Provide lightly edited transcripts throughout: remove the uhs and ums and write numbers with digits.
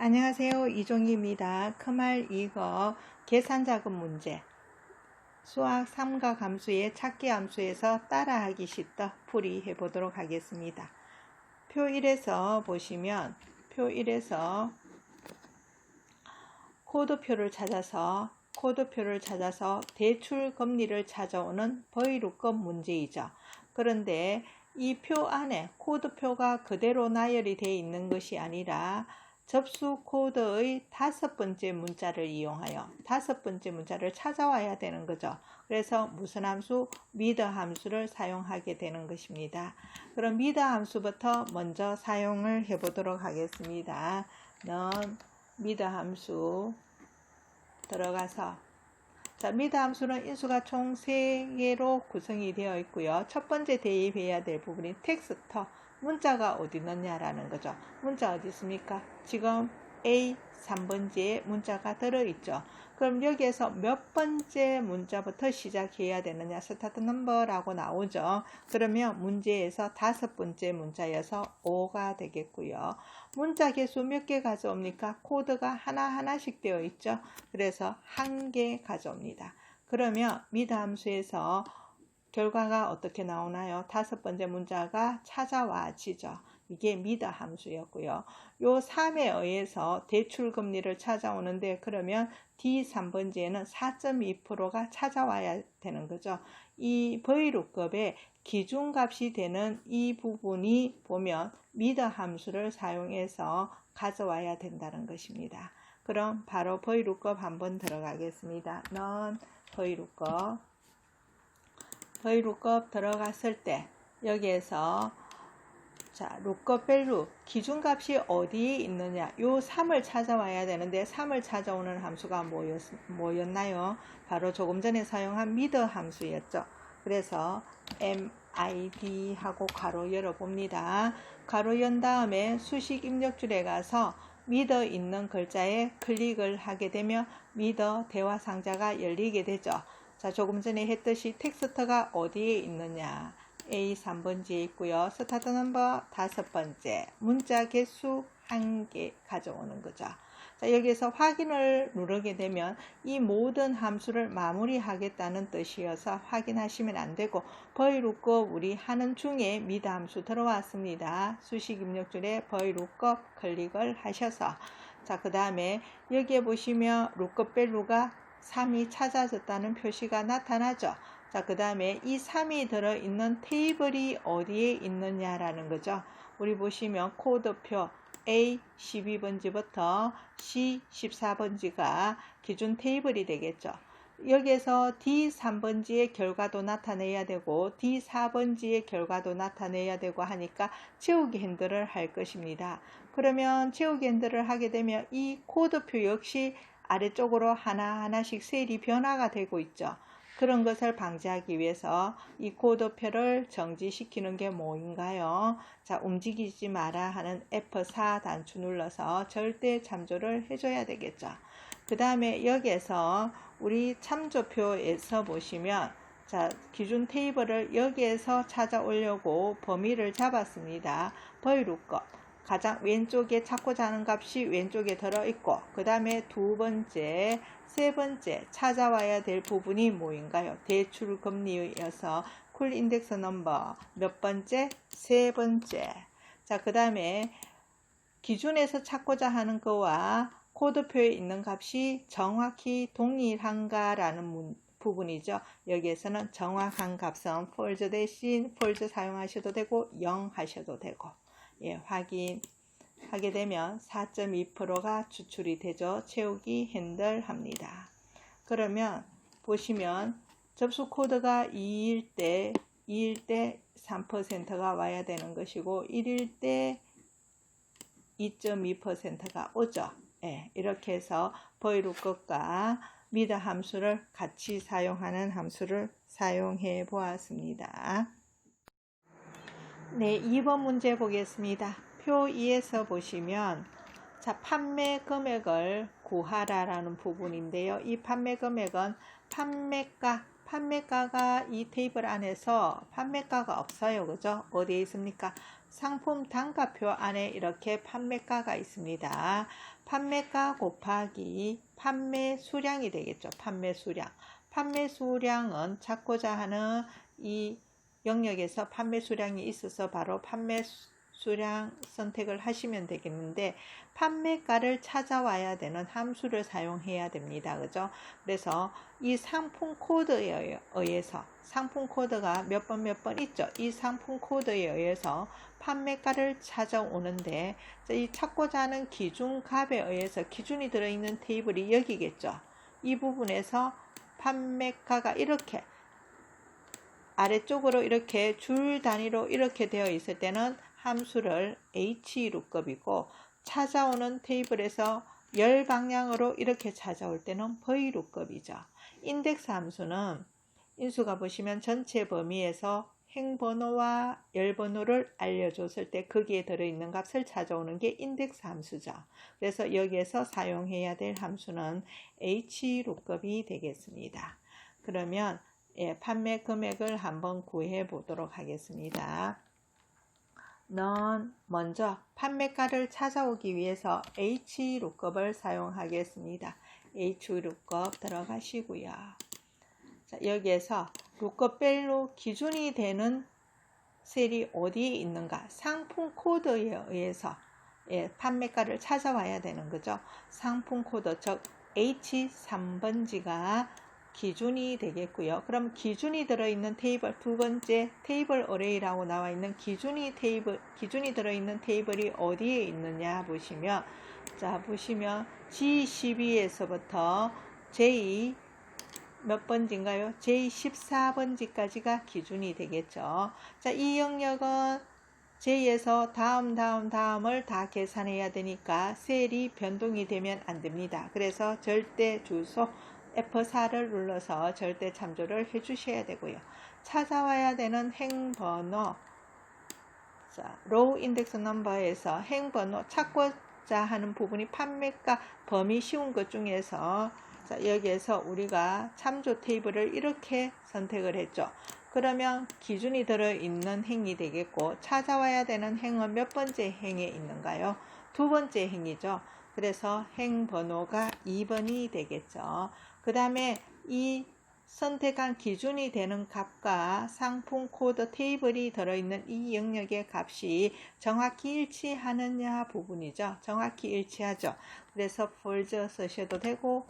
안녕하세요. 이종희입니다. 크말 이거 계산자금 문제 수학 삼각함수의 찾기 함수에서 따라하기 쉽다 풀이해 보도록 하겠습니다. 표 1에서 보시면 표 1에서 코드표를 찾아서 대출 금리를 찾아오는 버이루급 문제이죠. 그런데 이 표 안에 코드표가 그대로 나열이 되어 있는 것이 아니라 접수 코드의 5번째 문자를 이용하여 5번째 문자를 찾아와야 되는 거죠. 그래서 무슨 함수? 미더 함수를 사용하게 되는 것입니다. 그럼 미더 함수부터 먼저 사용을 해 보도록 하겠습니다. 미더 함수 들어가서 미더 함수는 인수가 총 3개로 구성이 되어 있고요. 첫 번째 대입해야 될 부분이 텍스터, 문자가 어디 있느냐라는 거죠. 문자 어디 있습니까? 지금 A 3번지에 문자가 들어있죠. 그럼 여기에서 몇 번째 문자부터 시작해야 되느냐? 스타트 넘버라고 나오죠. 그러면 문제에서 5번째 문자여서 5가 되겠고요. 문자 개수 몇 개 가져옵니까? 코드가 하나하나씩 되어 있죠. 그래서 1개 가져옵니다. 그러면 미드 함수에서 결과가 어떻게 나오나요? 5번째 문자가 찾아와지죠. 이게 미더 함수였고요. 요 3에 의해서 대출금리를 찾아오는데 그러면 D3번지에는 4.2%가 찾아와야 되는 거죠. 이 버이루급의 기준값이 되는 이 부분이 보면 미더 함수를 사용해서 가져와야 된다는 것입니다. 그럼 바로 버이루급 한번 들어가겠습니다. 버이루급 들어갔을 때 여기에서 루급 밸류 기준값이 어디에 있느냐, 요 3을 찾아와야 되는데 3을 찾아오는 함수가 뭐였나요? 바로 조금 전에 사용한 미더 함수였죠. 그래서 MID 하고 가로 열어 봅니다. 가로 연 다음에 수식 입력줄에 가서 미더 있는 글자에 클릭을 하게 되면 미더 대화 상자가 열리게 되죠. 조금 전에 했듯이 텍스트가 어디에 있느냐, A 3번지에 있고요. 스타트 넘버 5번째, 문자 개수 1개 가져오는 거죠. 여기에서 확인을 누르게 되면 이 모든 함수를 마무리하겠다는 뜻이어서 확인하시면 안 되고, 버이루급 우리 하는 중에 미더 함수 들어왔습니다. 수식 입력줄에 버이루급 클릭을 하셔서 그 다음에 여기에 보시면 루급 밸류가 3이 찾아졌다는 표시가 나타나죠. 그 다음에 이 3이 들어있는 테이블이 어디에 있느냐라는 거죠. 우리 보시면 코드표 A 12번지부터 C 14번지가 기준 테이블이 되겠죠. 여기에서 D 3번지의 결과도 나타내야 되고 D 4번지의 결과도 나타내야 되고 하니까 채우기 핸들을 할 것입니다. 그러면 채우기 핸들을 하게 되면 이 코드표 역시 아래쪽으로 하나하나씩 셀이 변화가 되고 있죠. 그런 것을 방지하기 위해서 이 코드표를 정지시키는 게 뭐인가요? 움직이지 마라 하는 F4 단추 눌러서 절대 참조를 해줘야 되겠죠. 그 다음에 여기에서 우리 참조표에서 보시면 기준 테이블을 여기에서 찾아오려고 범위를 잡았습니다. 버이루급 가장 왼쪽에 찾고자 하는 값이 왼쪽에 들어있고, 그 다음에 두 번째, 세 번째 찾아와야 될 부분이 뭐인가요? 대출금리여서 쿨 인덱스 넘버 몇 번째? 세 번째. 그 다음에 기준에서 찾고자 하는 거와 코드표에 있는 값이 정확히 동일한가라는 부분이죠. 여기에서는 정확한 값은 false 대신 false 사용하셔도 되고 0 하셔도 되고, 확인하게 되면 4.2%가 추출이 되죠. 채우기 핸들 합니다. 그러면 보시면 접수 코드가 2일 때 3%가 와야 되는 것이고 1일 때 2.2%가 오죠. 이렇게 해서 버이루급과 미더 함수를 같이 사용하는 함수를 사용해 보았습니다. 2번 문제 보겠습니다. 표 2에서 보시면 판매 금액을 구하라라는 부분인데요. 이 판매 금액은 판매가가 이 테이블 안에서 판매가가 없어요. 그죠? 어디에 있습니까? 상품 단가표 안에 이렇게 판매가가 있습니다. 판매가 곱하기 판매 수량이 되겠죠. 판매 수량. 판매 수량은 찾고자 하는 이 영역에서 판매 수량이 있어서 바로 판매 수량 선택을 하시면 되겠는데, 판매가를 찾아와야 되는 함수를 사용해야 됩니다. 그죠? 그래서 이 상품 코드에 의해서, 상품 코드가 몇 번 있죠. 이 상품 코드에 의해서 판매가를 찾아오는데, 이 찾고자 하는 기준값에 의해서 기준이 들어있는 테이블이 여기겠죠. 이 부분에서 판매가가 이렇게 아래쪽으로 이렇게 줄 단위로 이렇게 되어 있을 때는 함수를 HLOOKUP이고, 찾아오는 테이블에서 열 방향으로 이렇게 찾아올 때는 VLOOKUP이죠. 인덱스 함수는 인수가 보시면 전체 범위에서 행번호와 열번호를 알려줬을 때 거기에 들어있는 값을 찾아오는 게 인덱스 함수죠. 그래서 여기에서 사용해야 될 함수는 HLOOKUP이 되겠습니다. 그러면 판매 금액을 한번 구해 보도록 하겠습니다. 먼저 판매가를 찾아오기 위해서 HLOOKUP을 사용하겠습니다. HLOOKUP 들어가시고요. 자, 여기에서 루커벨로 기준이 되는 셀이 어디에 있는가? 상품 코드에 의해서 판매가를 찾아와야 되는 거죠. 상품 코드, 즉 H3번지가 기준이 되겠고요. 그럼 기준이 들어있는 테이블, 두 번째 테이블 어레이라고 나와 있는 기준이 들어있는 테이블이 어디에 있느냐 보시면, 자, 보시면 G12에서부터 J 몇 번지인가요? J14번지까지가 기준이 되겠죠. 자, 이 영역은 J에서 다음을 다 계산해야 되니까 셀이 변동이 되면 안 됩니다. 그래서 절대 주소 F4를 눌러서 절대 참조를 해 주셔야 되고요. 찾아와야 되는 행번호, 자, 로우 인덱스 넘버에서 행번호 찾고자 하는 부분이 판매가 범위 쉬운 것 중에서, 자, 여기에서 우리가 참조 테이블을 이렇게 선택을 했죠. 그러면 기준이 들어있는 행이 되겠고, 찾아와야 되는 행은 몇 번째 행에 있는가요? 두 번째 행이죠. 그래서 행 번호가 2번이 되겠죠. 그 다음에 이 선택한 기준이 되는 값과 상품 코드 테이블이 들어있는 이 영역의 값이 정확히 일치하느냐 부분이죠. 정확히 일치하죠. 그래서 false 쓰셔도 되고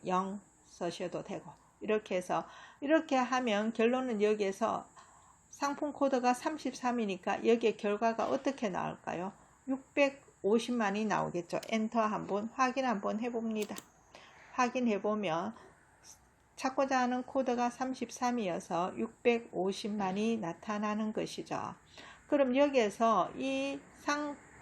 0 쓰셔도 되고, 이렇게 해서 이렇게 하면 결론은 여기에서 상품 코드가 33이니까 여기에 결과가 어떻게 나올까요? 650만이 나오겠죠. 엔터 한번 확인 한번 해봅니다. 확인해보면 찾고자 하는 코드가 33이어서 650만이 나타나는 것이죠. 그럼 여기에서 이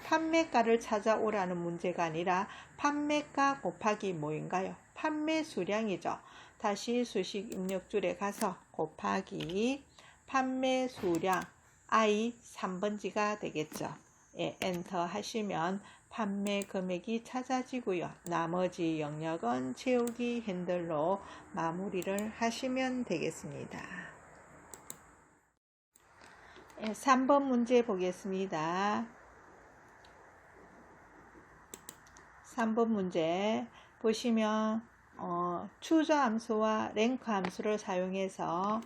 판매가를 찾아오라는 문제가 아니라 판매가 곱하기 뭐인가요? 판매 수량이죠. 다시 수식 입력줄에 가서 곱하기 판매 수량 I 3번지가 되겠죠. 엔터 하시면 판매 금액이 찾아지고요. 나머지 영역은 채우기 핸들로 마무리를 하시면 되겠습니다. 3번 문제 보겠습니다. 3번 문제 보시면 추저 함수와 랭크 함수를 사용해서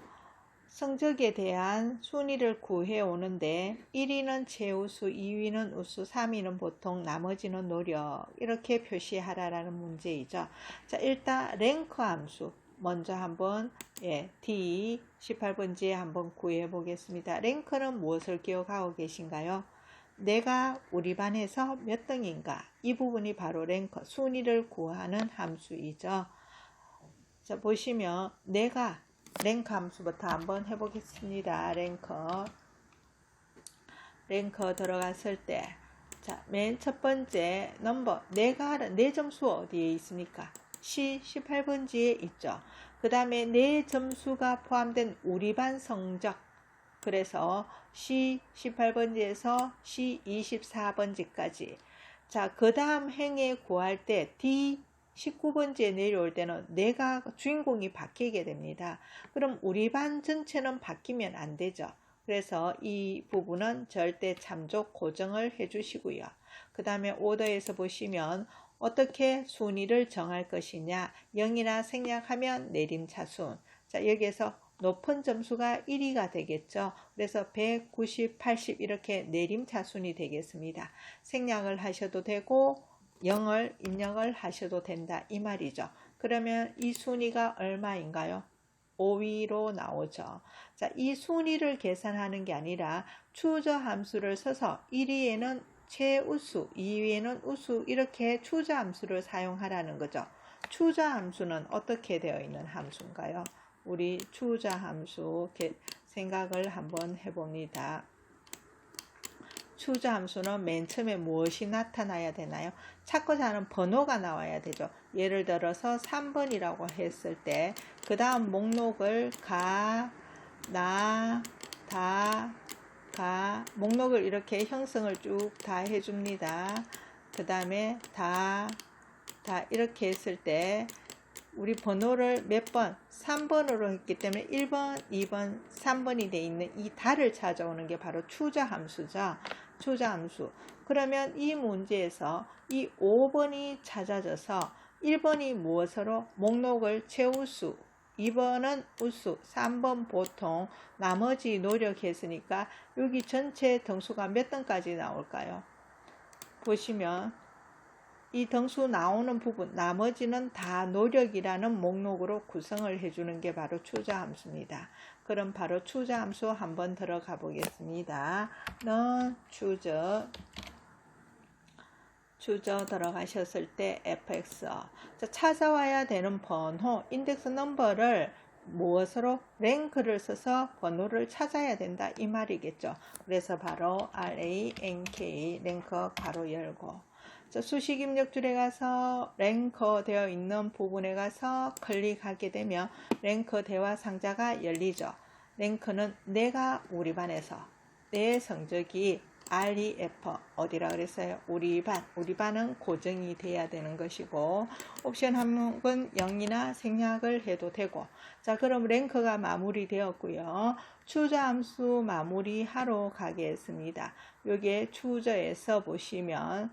성적에 대한 순위를 구해 오는데 1위는 최우수, 2위는 우수, 3위는 보통, 나머지는 노력, 이렇게 표시하라라는 문제이죠. 자, 일단 랭크 함수 먼저 한번 D 18번지에 한번 구해 보겠습니다. 랭크는 무엇을 기억하고 계신가요? 내가 우리 반에서 몇 등인가, 이 부분이 바로 랭크, 순위를 구하는 함수이죠. 자, 보시면 내가 랭크 함수부터 한번 해보겠습니다. 랭크 들어갔을 때, 자, 맨 첫 번째 넘버, 내 점수 어디에 있습니까? C 18번지에 있죠. 그 다음에 내 점수가 포함된 우리 반 성적, 그래서 C 18번지에서 C 24번지까지. 자, 그 다음 행에 구할 때 D 19번지에 내려올 때는 내가 주인공이 바뀌게 됩니다. 그럼 우리 반 전체는 바뀌면 안 되죠. 그래서 이 부분은 절대 참조 고정을 해주시고요. 그 다음에 오더에서 보시면 어떻게 순위를 정할 것이냐. 0이나 생략하면 내림차순. 자, 여기에서 높은 점수가 1위가 되겠죠. 그래서 190, 80 이렇게 내림차순이 되겠습니다. 생략을 하셔도 되고 0을 입력을 하셔도 된다 이 말이죠. 그러면 이 순위가 얼마인가요? 5위로 나오죠. 자, 이 순위를 계산하는 게 아니라 추저 함수를 써서 1위에는 최우수, 2위에는 우수 이렇게 추저 함수를 사용하라는 거죠. 추저 함수는 어떻게 되어 있는 함수인가요? 우리 추저 함수 생각을 한번 해봅니다. 추저 함수는 맨 처음에 무엇이 나타나야 되나요? 찾고자 하는 번호가 나와야 되죠. 예를 들어서 3번이라고 했을 때 그 다음 목록을 목록을 이렇게 형성을 쭉 다 해줍니다. 그 다음에 다 이렇게 했을 때 우리 번호를 몇 번? 3번으로 했기 때문에 1번, 2번, 3번이 되어 있는 이 다를 찾아오는 게 바로 추저 함수죠. 추저 함수. 그러면 이 문제에서 이 5번이 찾아져서 1번이 무엇으로? 목록을 최우수, 2번은 우수, 3번 보통, 나머지 노력했으니까 여기 전체 등수가 몇 등까지 나올까요? 보시면 이 등수 나오는 부분, 나머지는 다 노력이라는 목록으로 구성을 해주는 게 바로 추저 함수입니다. 그럼 바로 추저 함수 한번 들어가 보겠습니다. 추저 들어가셨을 때 fx 찾아와야 되는 번호, 인덱스 넘버를 무엇으로? 랭크를 써서 번호를 찾아야 된다 이 말이겠죠. 그래서 바로 rank 랭크 괄호 열고 수식 입력줄에 가서 랭커 되어 있는 부분에 가서 클릭하게 되면 랭커 대화 상자가 열리죠. 랭크는 내가 우리 반에서 내 성적이 REF 어디라 그랬어요? 우리 반은 고정이 돼야 되는 것이고 옵션 항목은 0이나 생략을 해도 되고 자 그럼 랭크가 마무리되었고요. 추저 함수 마무리하러 가겠습니다. 여기에 추저에서 보시면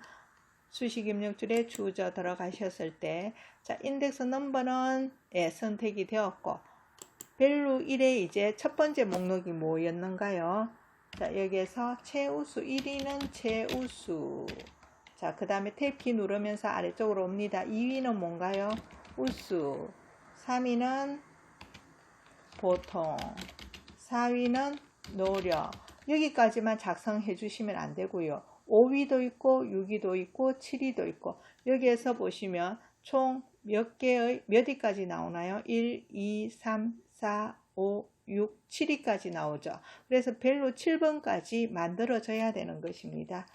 수식 입력줄에 추저 들어가셨을 때 자 인덱스 넘버는 선택이 되었고 밸류 1에 이제 첫 번째 목록이 뭐였는가요? 자 여기에서 최우수 1위는 최우수 자 그 다음에 탭키 누르면서 아래쪽으로 옵니다. 2위는 뭔가요? 우수 3위는 보통 4위는 노력 여기까지만 작성해 주시면 안 되고요. 5위도 있고 6위도 있고 7위도 있고 여기에서 보시면 총 몇 위까지 나오나요? 1, 2, 3, 4, 5, 6, 7위까지 나오죠. 그래서 밸류 7번까지 만들어져야 되는 것입니다.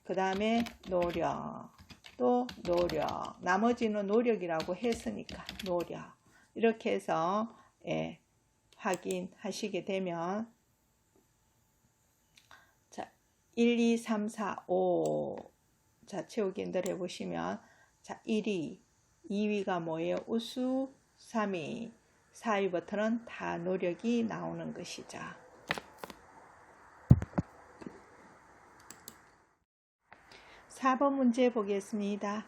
그 다음에 노력, 또 노력, 나머지는 노력이라고 했으니까 노력 이렇게 해서 확인하시게 되면 1, 2, 3, 4, 5 자 채우기들 해보시면 자 1위, 2위가 뭐예요? 우수, 3위, 4위부터는 다 노력이 나오는 것이죠. 4번 문제 보겠습니다.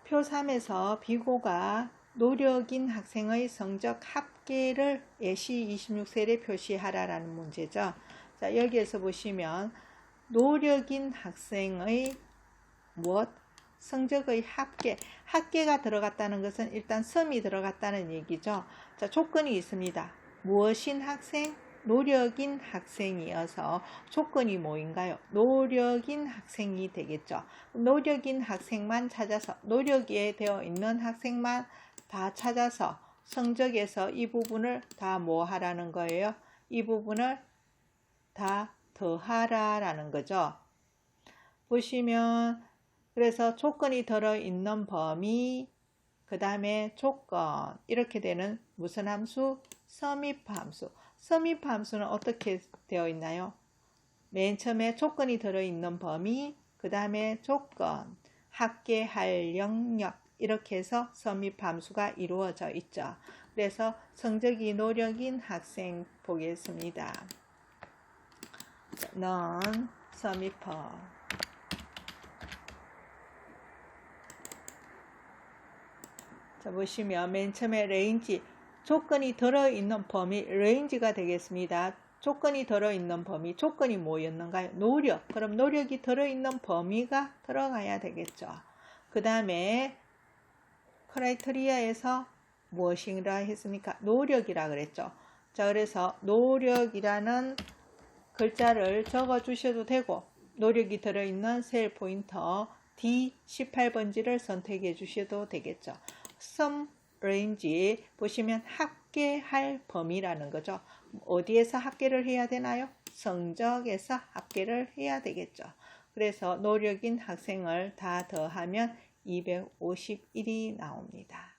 표 3에서 비고가 노력인 학생의 성적 합계를 예시 26셀에 표시하라라는 문제죠. 자 여기에서 보시면 노력인 학생의 무엇? 성적의 합계가 들어갔다는 것은 일단 썸이 들어갔다는 얘기죠. 자, 조건이 있습니다. 무엇인 학생? 노력인 학생이어서 조건이 뭐인가요? 노력인 학생이 되겠죠. 노력인 학생만 찾아서 노력에 되어 있는 학생만 다 찾아서 성적에서 이 부분을 다 뭐 하라는 거예요? 이 부분을 다 더하라라는 거죠. 보시면 그래서 조건이 들어있는 범위 그 다음에 조건 이렇게 되는 무슨 함수? 썸입 함수. 썸입 함수는 어떻게 되어 있나요? 맨 처음에 조건이 들어있는 범위 그 다음에 조건 합계할 영역 이렇게 해서 썸입 함수가 이루어져 있죠. 그래서 성적이 노력인 학생 보겠습니다. non 서미퍼. 자, 보시면 맨 처음에 레인지, 조건이 들어있는 범위, 레인지가 되겠습니다. 조건이 들어있는 범위, 조건이 뭐였는가요? 노력. 그럼 노력이 들어있는 범위가 들어가야 되겠죠. 그 다음에 크라이테리아에서 무엇이라 했습니까? 노력이라 그랬죠. 자, 그래서 노력이라는 글자를 적어 주셔도 되고, 노력이 들어있는 셀 포인터 D18번지를 선택해 주셔도 되겠죠. sum range 보시면 합계할 범위라는 거죠. 어디에서 합계를 해야 되나요? 성적에서 합계를 해야 되겠죠. 그래서 노력인 학생을 다 더하면 251이 나옵니다.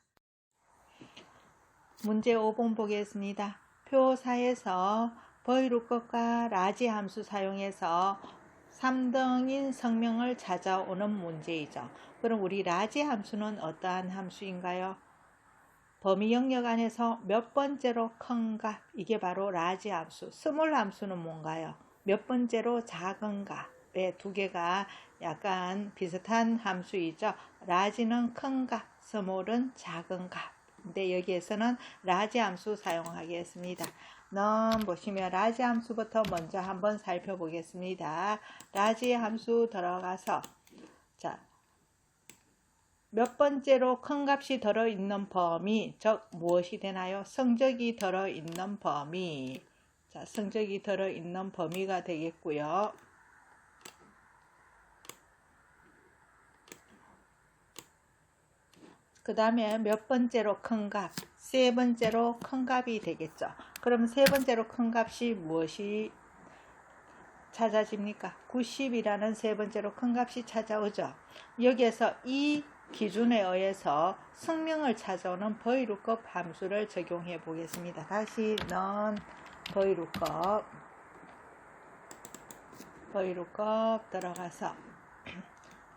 문제 5번 보겠습니다. 표 4에서 VLOOKUP과 라지 함수 사용해서 3등인 성명을 찾아오는 문제이죠. 그럼 우리 라지 함수는 어떠한 함수인가요? 범위 영역 안에서 몇 번째로 큰 값, 이게 바로 라지 함수. 스몰 함수는 뭔가요? 몇 번째로 작은 값의 두 개가 약간 비슷한 함수이죠. 라지는 큰 값, 스몰은 작은 값. 근데 여기에서는 라지 함수 사용하겠습니다. 보시면 라지 함수부터 먼저 한번 살펴보겠습니다. 라지 함수 들어가서, 자, 몇 번째로 큰 값이 들어있는 범위, 즉 무엇이 되나요? 성적이 들어있는 범위. 자, 성적이 들어있는 범위가 되겠고요. 그 다음에 몇 번째로 큰 값, 세 번째로 큰 값이 되겠죠. 그럼 세 번째로 큰 값이 무엇이 찾아집니까? 90이라는 세 번째로 큰 값이 찾아오죠. 여기에서 이 기준에 의해서 성명을 찾아오는 VLOOKUP 함수를 적용해 보겠습니다. 다시 non VLOOKUP 들어가서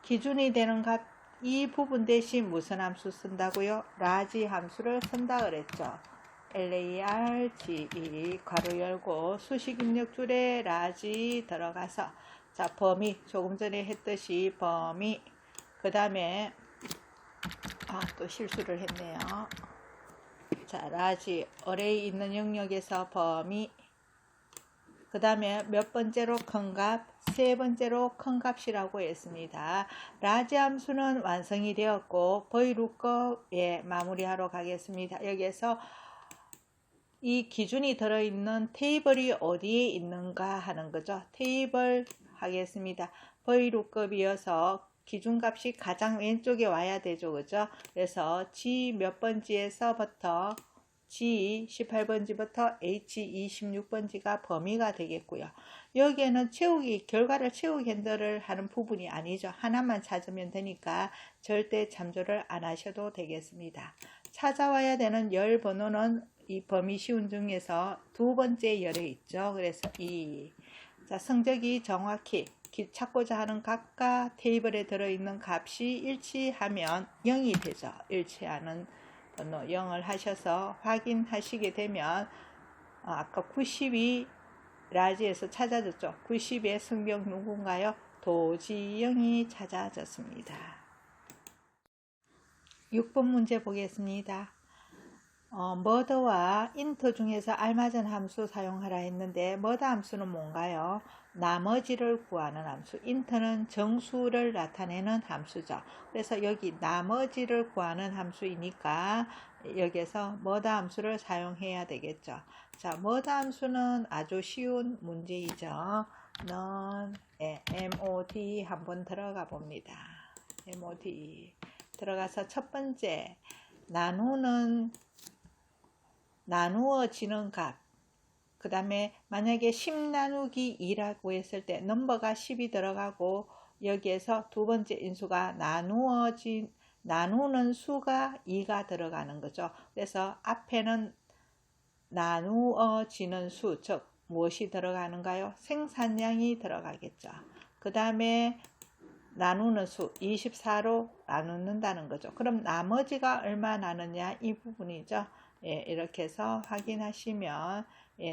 기준이 되는 값, 이 부분 대신 무슨 함수 쓴다고요? 라지 함수를 쓴다 그랬죠. large 괄호 열고 수식 입력줄에 라지 들어가서, 자, 범위 조금 전에 했듯이 범위, 그 다음에 또 실수를 했네요. 자, 라지 어레이 있는 영역에서 범위, 그 다음에 몇 번째로 큰 값, 세 번째로 큰 값이라고 했습니다. 라지 함수는 완성이 되었고 VLOOKUP에 마무리하러 가겠습니다. 여기에서 이 기준이 들어있는 테이블이 어디에 있는가 하는 거죠. 테이블 하겠습니다. VLOOKUP이어서 기준값이 가장 왼쪽에 와야 되죠. 그죠? 그래서 G 몇 번지에서부터 G 18번지부터 H 26번지가 범위가 되겠고요. 여기에는 결과를 채우기 핸들을 하는 부분이 아니죠. 하나만 찾으면 되니까 절대 참조를 안 하셔도 되겠습니다. 찾아와야 되는 열 번호는 이 범위 쉬운 중에서 두 번째 열에 있죠. 그래서 자, 성적이 정확히 찾고자 하는 값과 테이블에 들어있는 값이 일치하면 0이 되죠. 일치하는 번호 0을 하셔서 확인하시게 되면 아까 90이 라지에서 찾아졌죠. 90의 성명 누군가요? 도지영이 찾아졌습니다. 6번 문제 보겠습니다. 머더와 인터 중에서 알맞은 함수 사용하라 했는데 머더 함수는 뭔가요? 나머지를 구하는 함수. 인터는 정수를 나타내는 함수죠. 그래서 여기 나머지를 구하는 함수이니까 여기에서 머더 함수를 사용해야 되겠죠. 자, 머더 함수는 아주 쉬운 문제이죠. MOD 한번 들어가 봅니다. MOD 들어가서 첫 번째 나누어지는 값, 그 다음에 만약에 10 나누기 2라고 했을 때 넘버가 10이 들어가고 여기에서 두 번째 인수가 나누는 수가 2가 들어가는 거죠. 그래서 앞에는 나누어지는 수, 즉 무엇이 들어가는가요? 생산량이 들어가겠죠. 그 다음에 나누는 수 24로 나누는다는 거죠. 그럼 나머지가 얼마 나느냐 이 부분이죠. 예, 이렇게 해서 확인하시면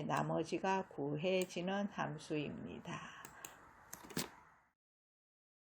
나머지가 구해지는 함수입니다.